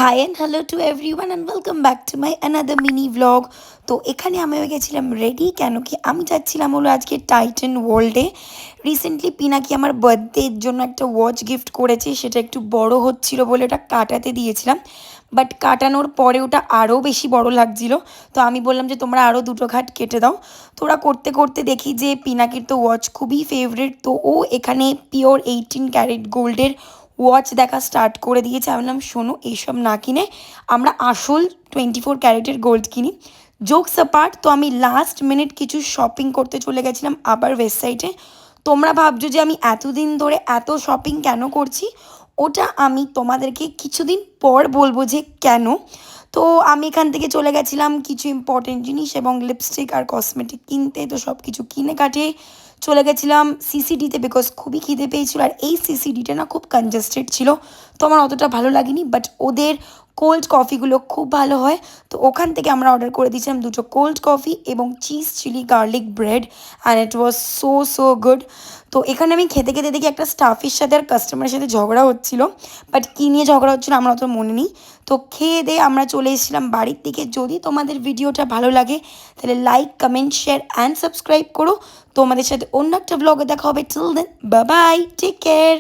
High and hello to everyone and welcome back to my another mini vlog. তো এখানে আমি হয়ে গেছিলাম রেডি, কেন কি আমি যাচ্ছিলাম হলো আজকে টাইটান ওয়ার্ল্ডে। রিসেন্টলি পিনাকি আমার বার্থডের জন্য একটা ওয়াচ গিফট করেছে, সেটা একটু বড় হচ্ছিল বলে ওটা কাটাতে দিয়েছিলাম, বাট কাটানোর পরে ওটা আরও বেশি বড় লাগছিল। তো আমি বললাম যে তোমরা আরও দুটো ঘাট কেটে দাও। তো ওরা করতে করতে দেখি যে পিনাকির তো ওয়াচ খুবই ফেভারিট, তো ও এখানে পিওর 18 ক্যারেট গোল্ডের ওয়াচ দেখা স্টার্ট করে দিয়েছে। আমি বললাম শোনো, এইসব না কিনে আমরা আসল 24 ক্যারেটের গোল্ড কিনি। জোকস অ্যাপার্ট, তো আমি লাস্ট মিনিট কিছু শপিং করতে চলে গেছিলাম আবার ওয়েবসাইটে। তোমরা ভাবছো যে আমি এতদিন ধরে এত শপিং কেন করছি, ওটা আমি তোমাদেরকে কিছুদিন পর বলবো যে কেন। তো আমি এখান থেকে চলে গেছিলাম কিছু ইম্পর্টেন্ট জিনিস এবং লিপস্টিক আর কসমেটিক কিনতে। তো সব কিছু কিনে কাটিয়ে চলে গেছিলাম সিসিডিতে, বিকজ খুবই খিদে পেয়েছিল। আর এই সিসিডিটা না খুব কনজেস্টেড ছিল, তো আমার অতটা ভালো লাগেনি, বাট ওদের কোল্ড কফিগুলো খুব ভালো হয়। তো ওখান থেকে আমরা অর্ডার করে দিয়েছিলাম দুটো কোল্ড কফি এবং cheese chilli garlic bread, and it was so so good. তো এখানে আমি খেতে খেতে দেখি একটা স্টাফের সাথে আর কাস্টমারের সাথে ঝগড়া হচ্ছিল, বাট কী নিয়ে ঝগড়া হচ্ছিল আমার অত মনে নেই। তো খেয়ে দিয়ে আমরা চলে এসেছিলাম বাড়ির দিকে। যদি তোমাদের ভিডিওটা ভালো লাগে তাহলে like, comment, share and subscribe করো। তোমাদের সাথে অন্য একটা ব্লগে দেখা হবে। Till then bye bye, take care.